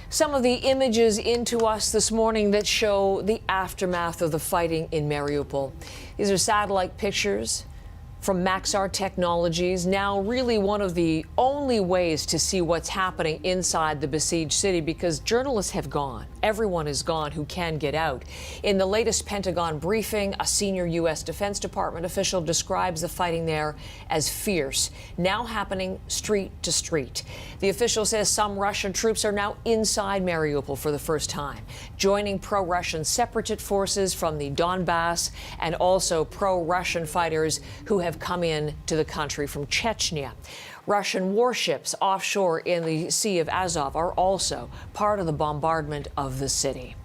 Some of the images into us this morning that show the aftermath of the fighting in Mariupol. These are satellite pictures from Maxar Technologies, now really one of the only ways to see what's happening inside the besieged city, because journalists have gone. Everyone is gone who can get out. In the latest Pentagon briefing, a senior U.S. Defense Department official describes the fighting there as fierce, now happening street to street. The official says some Russian troops are now inside Mariupol for the first time, joining pro-Russian separatist forces from the Donbass and also pro-Russian fighters who have come in to the country from Chechnya. Russian warships offshore in the Sea of Azov are also part of the bombardment of the city.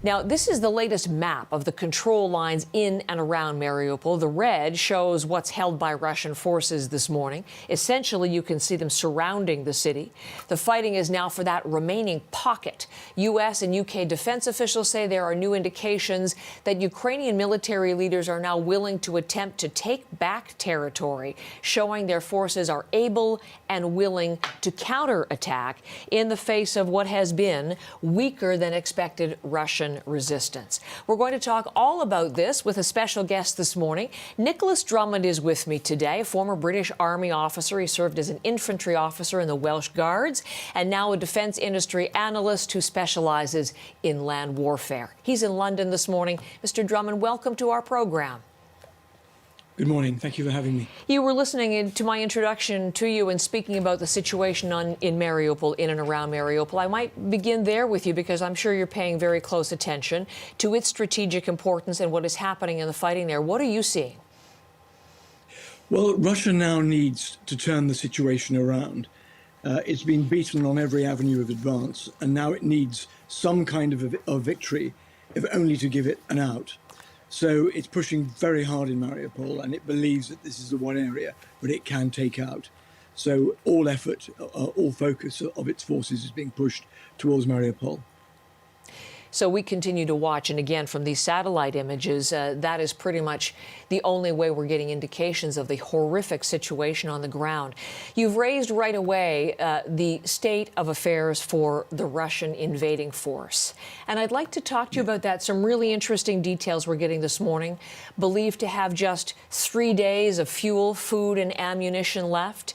Now, this is the latest map of the control lines in and around Mariupol. The red shows what's held by Russian forces this morning. Essentially, you can see them surrounding the city. The fighting is now for that remaining pocket. U.S. and U.K. defense officials say there are new indications that Ukrainian military leaders are now willing to attempt to take back territory, showing their forces are able and willing to counterattack in the face of what has been weaker than expected Russian resistance. We're going to talk all about this with a special guest this morning. Nicholas Drummond is with me today, a former British Army officer. He served as an infantry officer in the Welsh Guards and now a defense industry analyst who specializes in land warfare. He's in London this morning. Mr. Drummond, welcome to our program. Good morning. Thank you for having me. You were listening to my introduction to you and speaking about the situation in Mariupol, in and around Mariupol. I might begin there with you because I'm sure you're paying very close attention to its strategic importance and what is happening in the fighting there. What are you seeing? Well, Russia now needs to turn the situation around. It's been beaten on every avenue of advance, and now it needs some kind of victory, if only to give it an out. So it's pushing very hard in Mariupol, and it believes that this is the one area that it can take out. So all effort, all focus of its forces is being pushed towards Mariupol. So we continue to watch, and again, from these satellite images, that is pretty much the only way we're getting indications of the horrific situation on the ground. You've raised right away the state of affairs for the Russian invading force. And I'd like to talk to you about that. Some really interesting details we're getting this morning. Believed to have just 3 days of fuel, food, and ammunition left.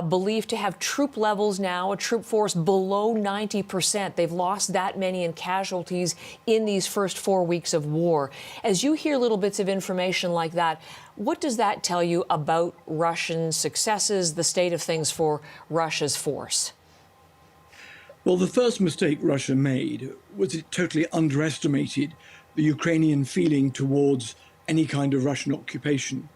Believed to have troop levels now, a troop force below 90%. They've lost that many in casualties in these first 4 weeks of war. As you hear little bits of information like that, what does that tell you about Russian successes, the state of things for Russia's force? Well, the first mistake Russia made was it totally underestimated the Ukrainian feeling towards any kind of Russian occupation.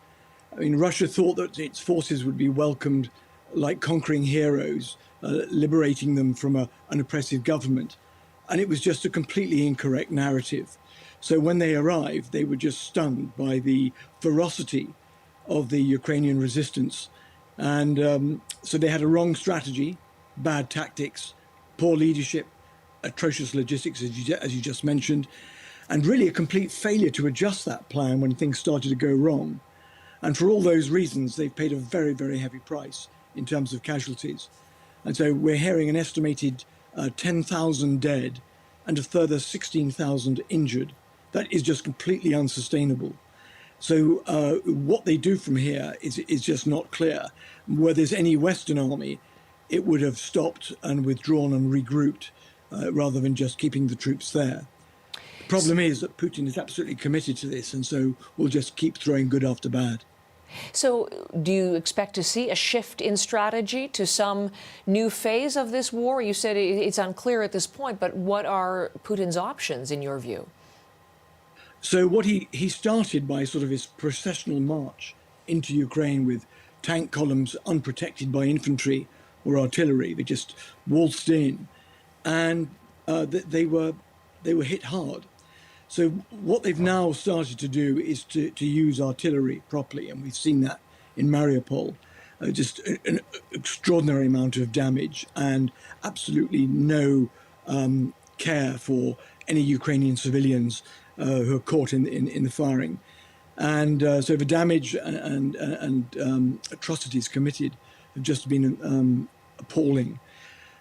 I mean, Russia thought that its forces would be welcomed like conquering heroes, liberating them from an oppressive government. And it was just a completely incorrect narrative. So when they arrived, they were just stunned by the ferocity of the Ukrainian resistance. And so they had a wrong strategy, bad tactics, poor leadership, atrocious logistics, as you just mentioned, and really a complete failure to adjust that plan when things started to go wrong. And for all those reasons, they've paid a very, very heavy price in terms of casualties. And so we're hearing an estimated 10,000 dead and a further 16,000 injured. That is just completely unsustainable. So what they do from here is just not clear. Where there's any Western army, it would have stopped and withdrawn and regrouped rather than just keeping the troops there. The problem is that Putin is absolutely committed to this, and so we'll just keep throwing good after bad. So do you expect to see a shift in strategy to some new phase of this war? You said it's unclear at this point, but what are Putin's options in your view? So what he started by sort of his processional march into Ukraine with tank columns unprotected by infantry or artillery. They just waltzed in, and they were hit hard. So what they've now started to do is to use artillery properly, and we've seen that in Mariupol. Just an extraordinary amount of damage and absolutely no care for any Ukrainian civilians who are caught in the firing. And so the damage and atrocities committed have just been appalling.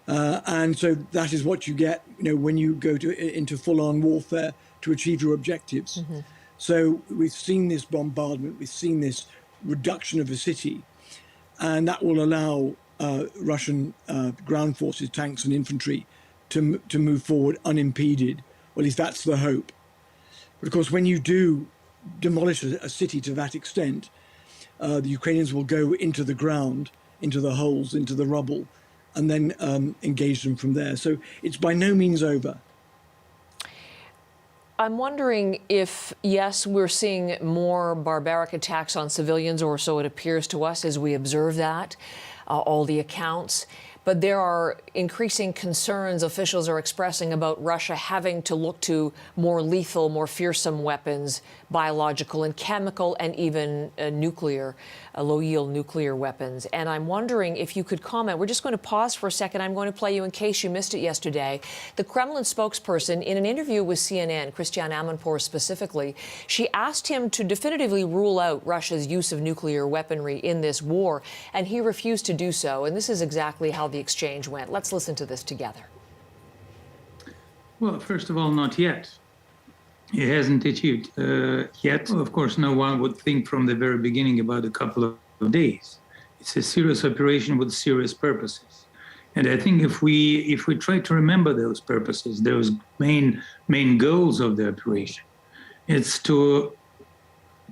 And so that is what you get, when you go into full-on warfare to achieve your objectives. Mm-hmm. So we've seen this bombardment, we've seen this reduction of a city, and that will allow Russian ground forces, tanks and infantry, to move forward unimpeded. Well, at least that's the hope. But of course, when you do demolish a city to that extent, the Ukrainians will go into the ground, into the holes, into the rubble, and then engage them from there. So it's by no means over. I'm wondering if, yes, we're seeing more barbaric attacks on civilians, or so it appears to us as we observe that, all the accounts. But there are increasing concerns officials are expressing about Russia having to look to more lethal, more fearsome weapons, biological and chemical, and even nuclear, low-yield nuclear weapons. And I'm wondering if you could comment. We're just going to pause for a second. I'm going to play you in case you missed it yesterday. The Kremlin spokesperson, in an interview with CNN, Christiane Amanpour specifically, she asked him to definitively rule out Russia's use of nuclear weaponry in this war, and he refused to do so. And this is exactly how the exchange went. Let's listen to this together. Well, first of all, not yet. It hasn't achieved yet. Of course, no one would think from the very beginning about a couple of days. It's a serious operation with serious purposes. And I think if we try to remember those purposes, those main goals of the operation, it's to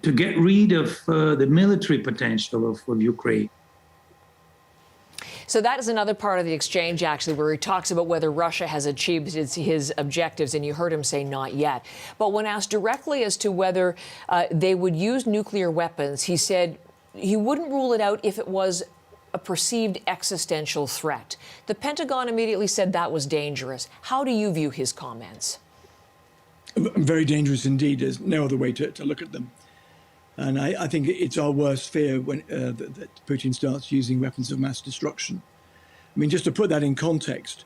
get rid of the military potential of Ukraine. So that is another part of the exchange, actually, where he talks about whether Russia has achieved his objectives, and you heard him say not yet. But when asked directly as to whether they would use nuclear weapons, he said he wouldn't rule it out if it was a perceived existential threat. The Pentagon immediately said that was dangerous. How do you view his comments? Very dangerous indeed. There's no other way to look at them. And I think it's our worst fear when that Putin starts using weapons of mass destruction. I mean, just to put that in context,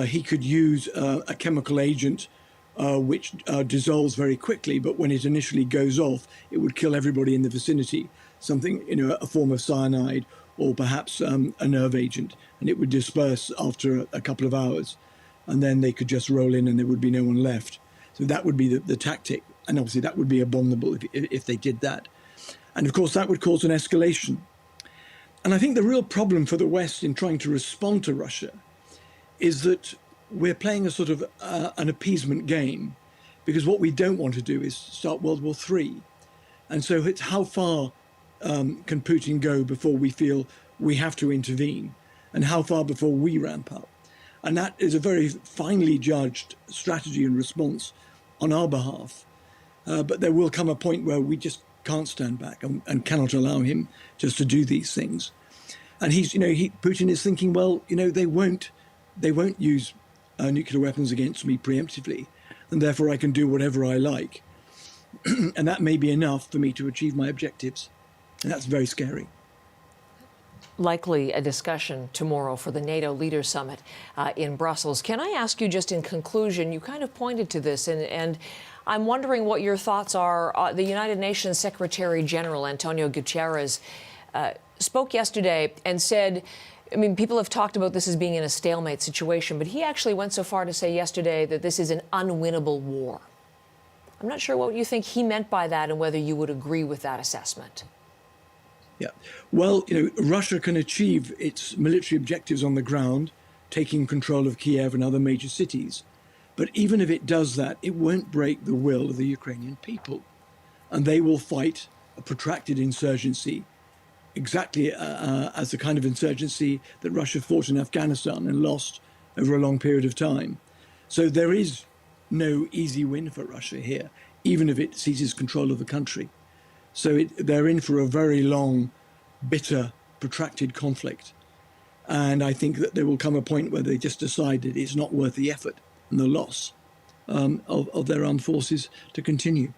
he could use a chemical agent which dissolves very quickly, but when it initially goes off, it would kill everybody in the vicinity. Something, a form of cyanide, or perhaps a nerve agent, and it would disperse after a couple of hours. And then they could just roll in and there would be no one left. So that would be the tactic. And obviously that would be abominable if they did that. And of course, that would cause an escalation. And I think the real problem for the West in trying to respond to Russia is that we're playing a sort of an appeasement game, because what we don't want to do is start World War III. And so it's how far can Putin go before we feel we have to intervene, and how far before we ramp up. And that is a very finely judged strategy and response on our behalf. But there will come a point where we just can't stand back and cannot allow him just to do these things. And Putin is thinking, well, they won't use nuclear weapons against me preemptively, and therefore I can do whatever I like. And that may be enough for me to achieve my objectives. And that's very scary. Likely a discussion tomorrow for the NATO Leaders Summit in Brussels. Can I ask you, just in conclusion, you kind of pointed to this, and I'm wondering what your thoughts are. The United Nations Secretary General, Antonio Guterres, spoke yesterday and said, I mean, people have talked about this as being in a stalemate situation, but he actually went so far to say yesterday that this is an unwinnable war. I'm not sure what you think he meant by that and whether you would agree with that assessment. Yeah, well, Russia can achieve its military objectives on the ground, taking control of Kiev and other major cities. But even if it does that, it won't break the will of the Ukrainian people. And they will fight a protracted insurgency, exactly as the kind of insurgency that Russia fought in Afghanistan and lost over a long period of time. So there is no easy win for Russia here, even if it seizes control of the country. So they're in for a very long, bitter, protracted conflict. And I think that there will come a point where they just decide that it's not worth the effort and the loss of their armed forces to continue.